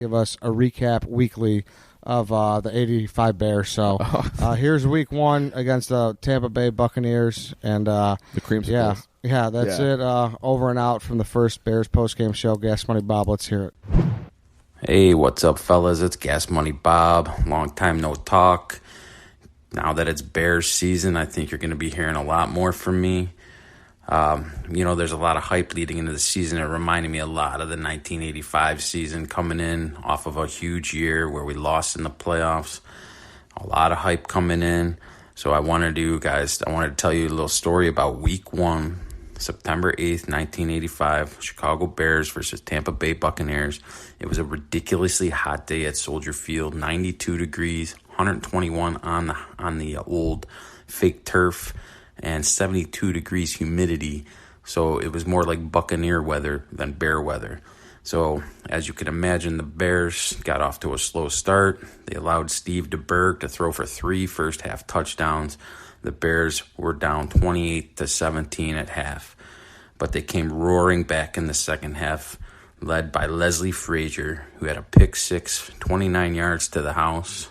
give us a recap weekly of the 85 Bears. So here's week one against the Tampa Bay Buccaneers. And the creamsicles. Yeah, that's it. Over and out from the first Bears postgame show. Gas Money Bob, let's hear it. Hey, what's up, fellas? It's Gas Money Bob. Long time no talk. Now that it's Bears season, I think you're going to be hearing a lot more from me. There's a lot of hype leading into the season. It reminded me a lot of the 1985 season, coming in off of a huge year where we lost in the playoffs. A lot of hype coming in. So I wanted to tell you a little story about week one, September 8th, 1985, Chicago Bears versus Tampa Bay Buccaneers. It was a ridiculously hot day at Soldier Field, 92 degrees, 121 on the old fake turf, and 72 degrees humidity. So it was more like Buccaneer weather than Bear weather. So as you can imagine, the Bears got off to a slow start. They allowed Steve DeBerg to throw for 3 first-half touchdowns. The Bears were down 28-17 at half, but they came roaring back in the second half, led by Leslie Frazier, who had a pick six, 29 yards to the house,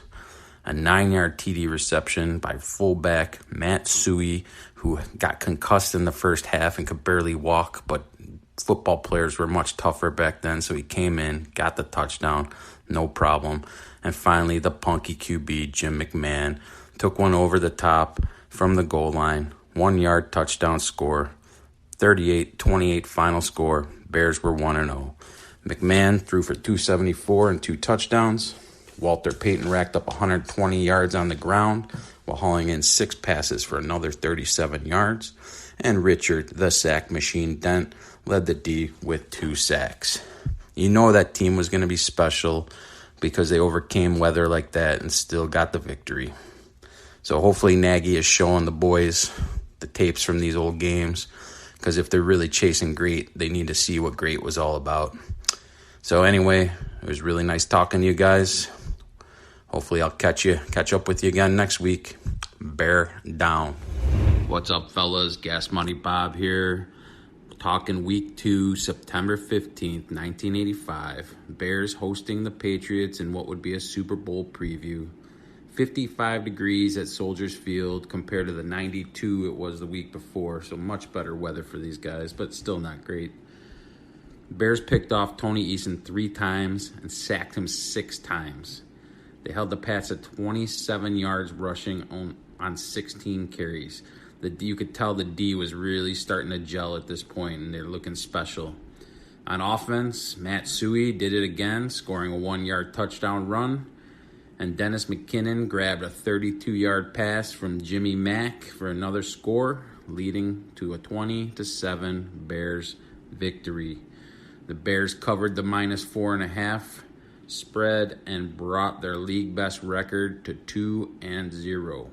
a 9-yard TD reception by fullback Matt Suhey, who got concussed in the first half and could barely walk, but football players were much tougher back then, so he came in, got the touchdown, no problem. And finally, the punky QB, Jim McMahon, took one over the top from the goal line, 1-yard touchdown score, 38-28 final score. Bears were 1-0. McMahon threw for 274 and 2 touchdowns. Walter Payton racked up 120 yards on the ground while hauling in 6 passes for another 37 yards. And Richard, the sack machine Dent, led the D with 2 sacks. You know that team was going to be special because they overcame weather like that and still got the victory. So hopefully Nagy is showing the boys the tapes from these old games, because if they're really chasing great, they need to see what great was all about. So anyway, it was really nice talking to you guys. Hopefully I'll catch up with you again next week. Bear down. What's up, fellas? Gas Money Bob here. Talking week 2, September 15th, 1985. Bears hosting the Patriots in what would be a Super Bowl preview. 55 degrees at Soldier Field compared to the 92 it was the week before. So much better weather for these guys, but still not great. Bears picked off Tony Eason 3 times and sacked him 6 times. They held the Pats at 27 yards rushing on 16 carries. You could tell the D was really starting to gel at this point, and they're looking special. On offense, Matt Suhey did it again, scoring a 1-yard touchdown run. And Dennis McKinnon grabbed a 32-yard pass from Jimmy Mack for another score, leading to a 20-7 Bears victory. The Bears covered the -4.5 spread and brought their league best record to 2-0.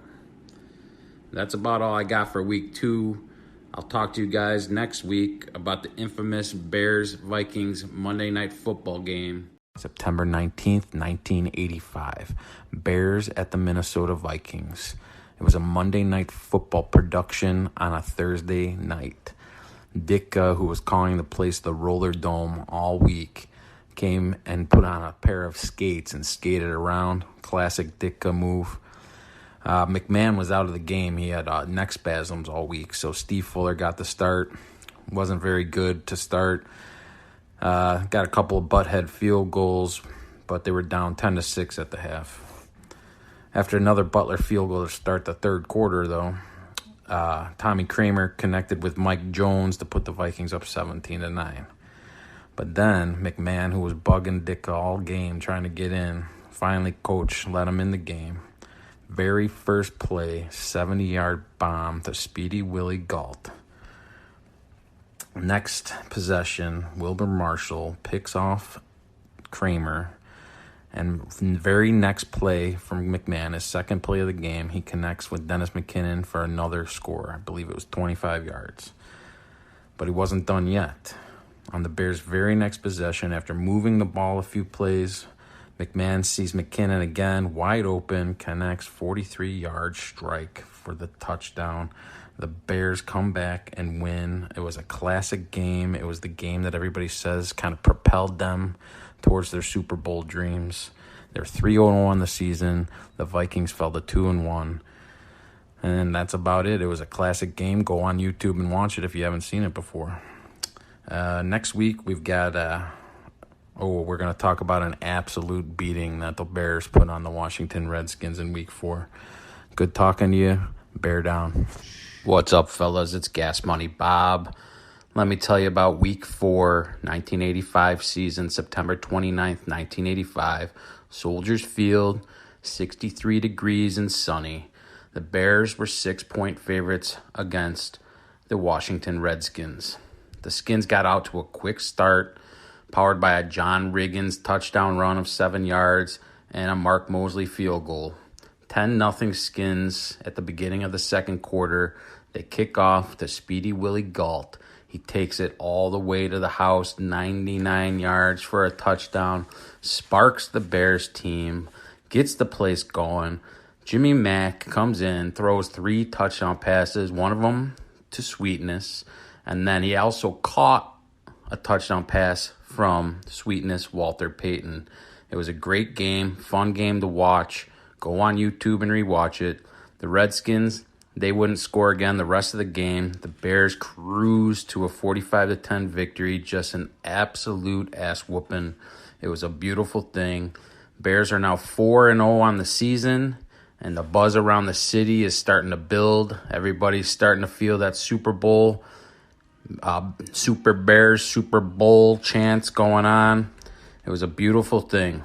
That's about all I got for week 2. I'll talk to you guys next week about the infamous Bears-Vikings Monday Night Football game. September 19th, 1985. Bears at the Minnesota Vikings. It was a Monday Night Football production on a Thursday night. Ditka, who was calling the place the Roller Dome all week, came and put on a pair of skates and skated around. Classic Ditka move. McMahon was out of the game. He had neck spasms all week, so Steve Fuller got the start. Wasn't very good to start. Got a couple of butthead field goals, but they were down 10-6 at the half. After another Butler field goal to start the third quarter, though, Tommy Kramer connected with Mike Jones to put the Vikings up 17-9. But then McMahon, who was bugging Ditka all game trying to get in, finally coach let him in the game. Very first play, 70-yard bomb to Speedy Willie Gault. Next possession, Wilbur Marshall picks off Kramer. And very next play from McMahon, his second play of the game, he connects with Dennis McKinnon for another score. I believe it was 25 yards. But he wasn't done yet. On the Bears' very next possession, after moving the ball a few plays, McMahon sees McKinnon again, wide open, connects 43-yard strike for the touchdown. The Bears come back and win. It was a classic game. It was the game that everybody says kind of propelled them towards their Super Bowl dreams. They're 3-0 the season. The Vikings fell to 2-1. And that's about it. It was a classic game. Go on YouTube and watch it if you haven't seen it before. Next week, we've got... we're going to talk about an absolute beating that the Bears put on the Washington Redskins in Week 4. Good talking to you. Bear down. What's up, fellas? It's Gas Money Bob. Let me tell you about Week 4, 1985 season, September 29th, 1985. Soldiers Field, 63 degrees and sunny. The Bears were 6-point favorites against the Washington Redskins. The Skins got out to a quick start, powered by a John Riggins touchdown run of 7 yards and a Mark Mosley field goal. 10-0 Skins at the beginning of the second quarter. They kick off to Speedy Willie Gault. He takes it all the way to the house, 99 yards for a touchdown, sparks the Bears team, gets the place going. Jimmy Mack comes in, throws 3 touchdown passes, one of them to Sweetness, and then he also caught a touchdown pass from Sweetness Walter Payton. It was a great game, fun game to watch. Go on YouTube and rewatch it. The Redskins, they wouldn't score again the rest of the game. The Bears cruised to a 45-10 victory, just an absolute ass-whooping. It was a beautiful thing. Bears are now 4-0 on the season, and the buzz around the city is starting to build. Everybody's starting to feel that Super Bowl, Super Bears, Super Bowl chants going on. It was a beautiful thing.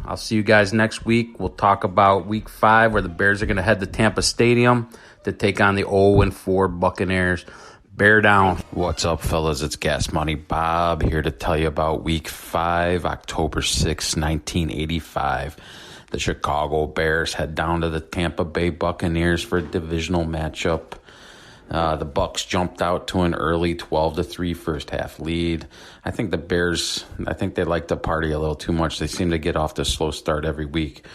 I'll see you guys next week. We'll talk about Week 5, where the Bears are going to head to Tampa Stadium to take on the 0-4 Buccaneers. Bear down. What's up, fellas? It's Gas Money Bob here to tell you about Week 5, October 6, 1985. The Chicago Bears head down to the Tampa Bay Buccaneers for a divisional matchup. The Bucs jumped out to an early 12-3 first half lead. I think the Bears, they like to party a little too much. They seem to get off to a slow start every week.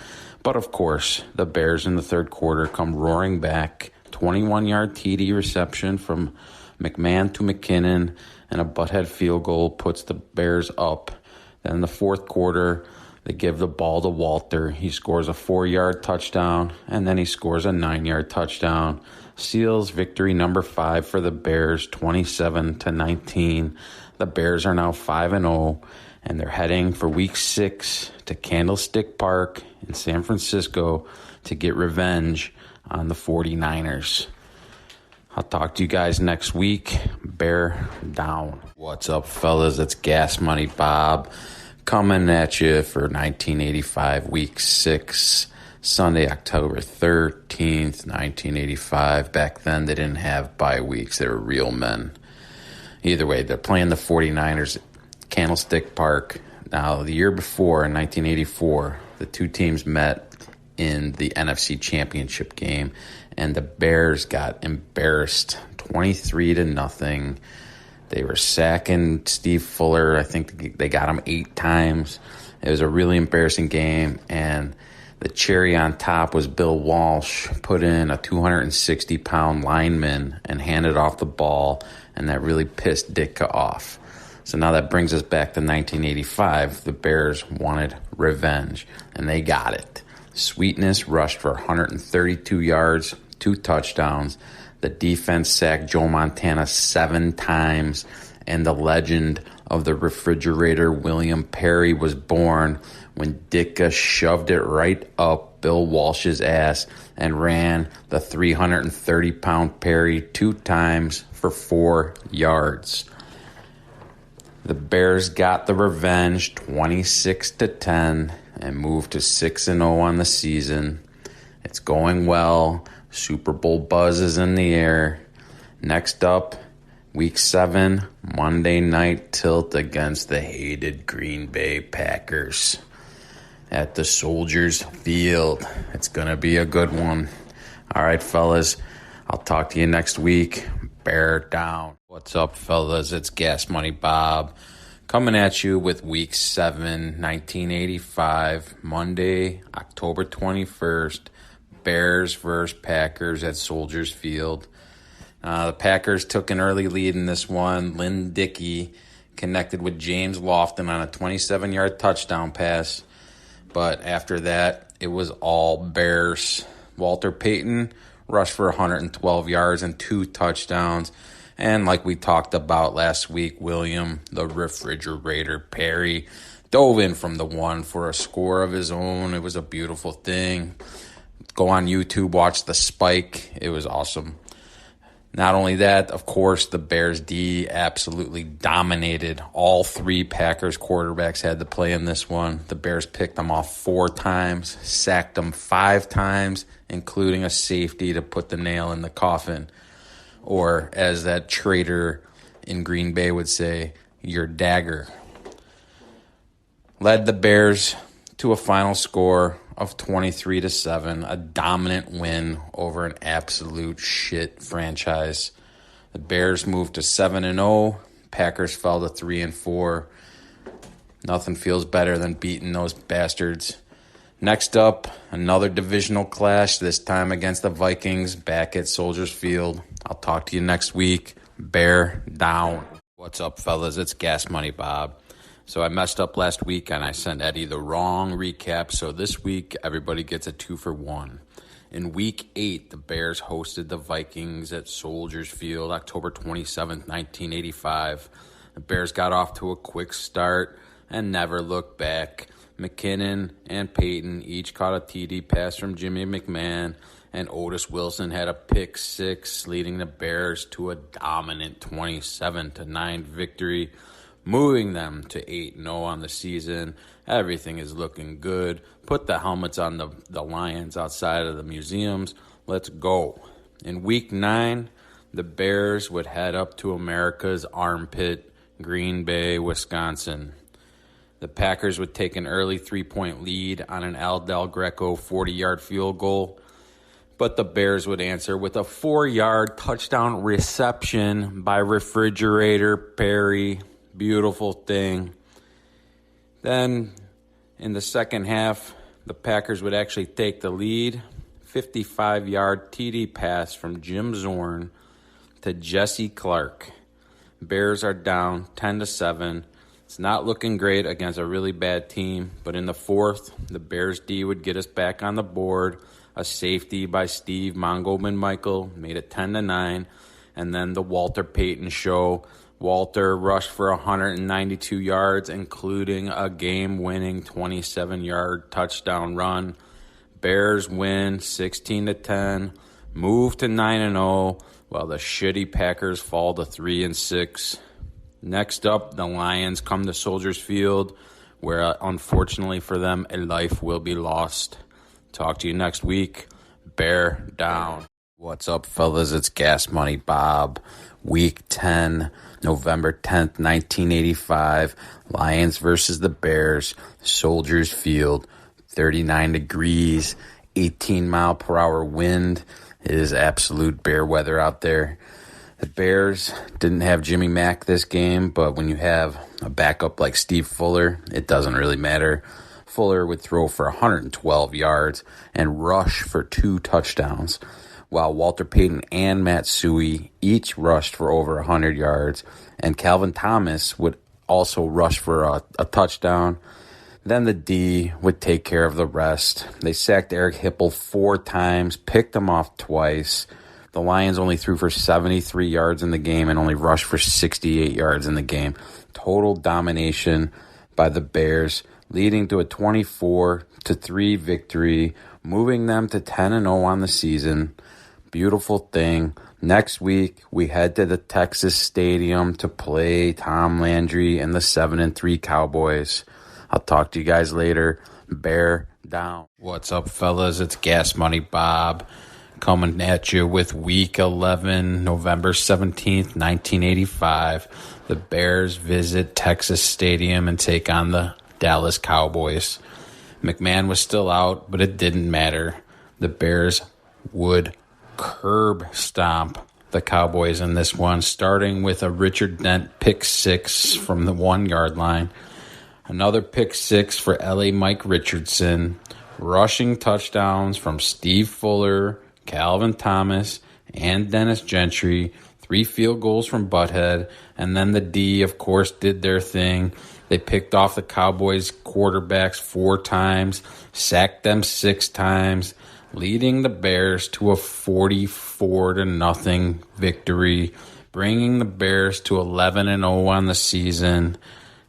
But of course, the Bears in the third quarter come roaring back. 21-yard TD reception from McMahon to McKinnon, and a butthead field goal puts the Bears up. Then in the fourth quarter, they give the ball to Walter. He scores a 4-yard touchdown, and then he scores a 9-yard touchdown. Seals victory number 5 for the Bears, 27-19. The Bears are now 5-0, and they're heading for Week 6 to Candlestick Park in San Francisco to get revenge on the 49ers. I'll talk to you guys next week. Bear down. What's up, fellas? It's Gas Money Bob coming at you for 1985 Week 6. Sunday, October 13th, 1985. Back then, they didn't have bye weeks. They were real men. Either way, they're playing the 49ers at Candlestick Park. Now, the year before, in 1984, the two teams met in the NFC Championship game, and the Bears got embarrassed 23-0. They were sacking Steve Fuller. I think they got him 8 times. It was a really embarrassing game, and the cherry on top was Bill Walsh put in a 260-pound lineman and handed off the ball, and that really pissed Ditka off. So now that brings us back to 1985. The Bears wanted revenge, and they got it. Sweetness rushed for 132 yards, 2 touchdowns. The defense sacked Joe Montana 7 times, and the legend of the refrigerator, William Perry, was born when Ditka shoved it right up Bill Walsh's ass and ran the 330-pound Perry 2 times for 4 yards. The Bears got the revenge 26-10 and moved to 6-0 on the season. It's going well. Super Bowl buzz is in the air. Next up, Week 7, Monday night tilt against the hated Green Bay Packers at the Soldiers Field. It's going to be a good one. All right, fellas, I'll talk to you next week. Bear down. What's up, fellas? It's Gas Money Bob coming at you with Week 7, 1985, Monday, October 21st. Bears versus Packers at Soldiers Field. The Packers took an early lead in this one. Lynn Dickey connected with James Lofton on a 27-yard touchdown pass. But after that, it was all Bears. Walter Payton rushed for 112 yards and 2 touchdowns. And like we talked about last week, William, the refrigerator Perry, dove in from the 1 for a score of his own. It was a beautiful thing. Go on YouTube, watch the spike. It was awesome. Not only that, of course, the Bears D absolutely dominated. All 3 Packers quarterbacks had to play in this one. The Bears picked them off 4 times, sacked them 5 times, including a safety to put the nail in the coffin. Or, as that traitor in Green Bay would say, your dagger. Led the Bears to a final score of 23-7, a dominant win over an absolute shit franchise. The Bears moved to 7-0. Packers fell to 3-4. Nothing feels better than beating those bastards. Next up, another divisional clash, this time against the Vikings back at Soldiers Field. I'll talk to you next week. Bear down. What's up, fellas? It's Gas Money Bob. So I messed up last week and I sent Eddie the wrong recap. So this week, everybody gets a 2-for-1. In week 8, the Bears hosted the Vikings at Soldiers Field, October 27th, 1985. The Bears got off to a quick start and never looked back. McKinnon and Payton each caught a TD pass from Jimmy McMahon, and Otis Wilson had a pick 6, leading the Bears to a dominant 27-9 victory, moving them to 8-0 on the season. Everything is looking good. Put the helmets on the Lions outside of the museums. Let's go. In week 9, the Bears would head up to America's armpit, Green Bay, Wisconsin. The Packers would take an early 3-point lead on an Al Del Greco 40-yard field goal, but the Bears would answer with a 4-yard touchdown reception by refrigerator Perry. Beautiful thing. Then, in the second half, the Packers would actually take the lead. 55-yard TD pass from Jim Zorn to Jesse Clark. Bears are down 10-7. It's not looking great against a really bad team, but in the fourth, the Bears D would get us back on the board. A safety by Steve Mongo-Michael made it 10-9, and then the Walter Payton show. Walter rushed for 192 yards, including a game-winning 27-yard touchdown run. Bears win 16-10, move to 9-0, while the shitty Packers fall to 3-6. Next up, the Lions come to Soldiers Field, where unfortunately for them, a life will be lost. Talk to you next week. Bear down. What's up, fellas? It's Gas Money Bob. Week 10, November 10th, 1985. Lions versus the Bears. Soldiers Field. 39 degrees, 18-mile-per-hour wind. It is absolute bear weather out there. The Bears didn't have Jimmy Mack this game, but when you have a backup like Steve Fuller, it doesn't really matter. Fuller would throw for 112 yards and rush for 2 touchdowns, while Walter Payton and Matt Suhey each rushed for over 100 yards, and Calvin Thomas would also rush for a touchdown. Then the D would take care of the rest. They sacked Eric Hipple 4 times, picked him off twice. The Lions only threw for 73 yards in the game and only rushed for 68 yards in the game. Total domination by the Bears, leading to a 24-3 victory, moving them to 10-0 on the season. Beautiful thing. Next week, we head to the Texas Stadium to play Tom Landry and the 7-3 Cowboys. I'll talk to you guys later. Bear down. What's up, fellas? It's Gas Money Bob coming at you with Week 11, November 17th, 1985. The Bears visit Texas Stadium and take on the Dallas Cowboys. McMahon was still out, but it didn't matter. The Bears would curb stomp the Cowboys in this one, starting with a Richard Dent pick 6 from the 1-yard line. Another pick 6 for L.A. Mike Richardson. Rushing touchdowns from Steve Fuller, Calvin Thomas, and Dennis Gentry. 3 field goals from Butthead, and then the D, of course, did their thing. They picked off the Cowboys quarterbacks 4 times, sacked them 6 times, leading the Bears to a 44-0 victory, bringing the Bears to 11-0 on the season.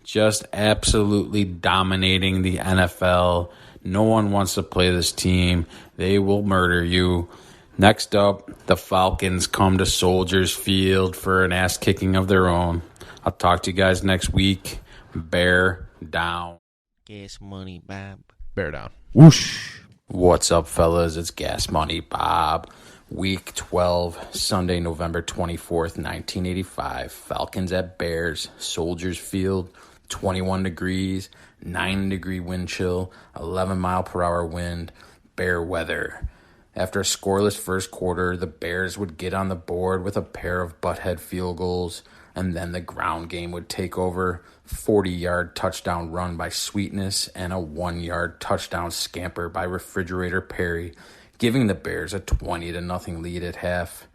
Just absolutely dominating the NFL. No one wants to play this team. They will murder you. Next up, the Falcons come to Soldiers Field for an ass-kicking of their own. I'll talk to you guys next week. Bear down. Gas Money Bob. Bear down. Whoosh. What's up, fellas? It's Gas Money Bob. Week 12, Sunday, November 24th, 1985. Falcons at Bears, Soldiers Field, 21 degrees, 9-degree wind chill, 11-mile-per-hour wind, bear weather. After a scoreless first quarter, the Bears would get on the board with a pair of butthead field goals, and then the ground game would take over. 40-yard touchdown run by Sweetness and a 1-yard touchdown scamper by Refrigerator Perry, giving the Bears a 20-0 lead at half.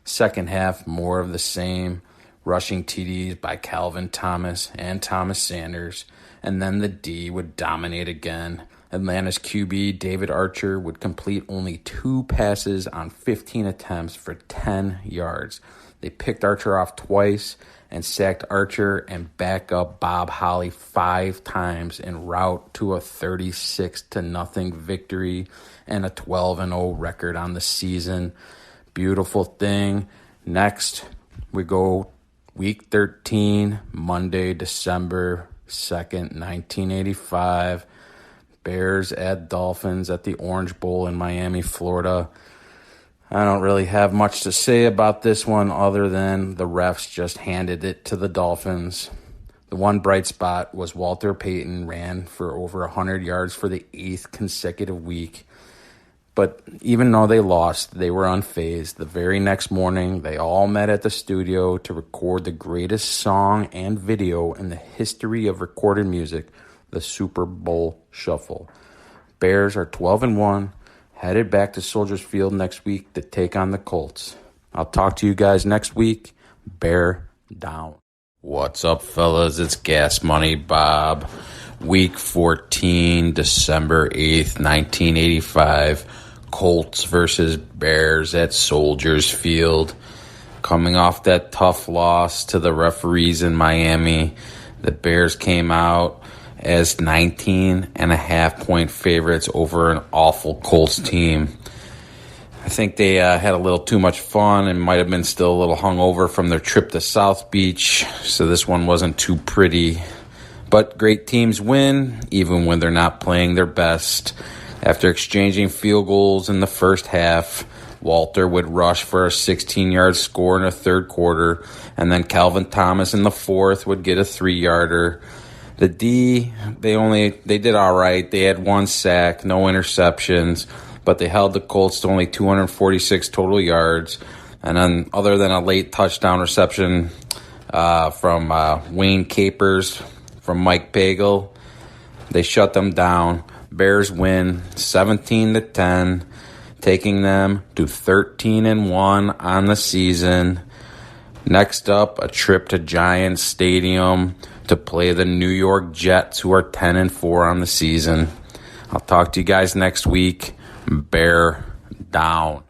Second half, more of the same. Rushing TDs by Calvin Thomas and Thomas Sanders, and then the D would dominate again. Atlanta's QB, David Archer, would complete only 2 passes on 15 attempts for 10 yards. They picked Archer off twice and sacked Archer and backup Bob Holly 5 times en route to a 36-0 victory and a 12-0 record on the season. Beautiful thing. Next, we go Week 13, Monday, December 2nd, 1985. Bears at Dolphins at the Orange Bowl in Miami, Florida. I don't really have much to say about this one other than the refs just handed it to the Dolphins. The one bright spot was Walter Payton ran for over 100 yards for the 8th consecutive week. But even though they lost, they were unfazed. The very next morning, they all met at the studio to record the greatest song and video in the history of recorded music, the Super Bowl Shuffle. Bears are 12-1, headed back to Soldiers Field next week to take on the Colts. I'll talk to you guys next week. Bear down. What's up, fellas? It's Gas Money Bob. Week 14, December 8th, 1985. Colts versus Bears at Soldiers Field. Coming off that tough loss to the referees in Miami, the Bears came out as 19.5-point favorites over an awful Colts team. I think they had a little too much fun and might have been still a little hungover from their trip to South Beach, so this one wasn't too pretty. But great teams win, even when they're not playing their best. After exchanging field goals in the first half, Walter would rush for a 16-yard score in the third quarter, and then Calvin Thomas in the fourth would get a 3-yarder. The D, they did all right. They had 1 sack, no interceptions, but they held the Colts to only 246 total yards. And then other than a late touchdown reception from Wayne Capers from Mike Pagel, they shut them down. Bears win 17-10, taking them to 13-1 on the season. Next up, a trip to Giants Stadium to play the New York Jets, who are 10-4 on the season. I'll talk to you guys next week. Bear down.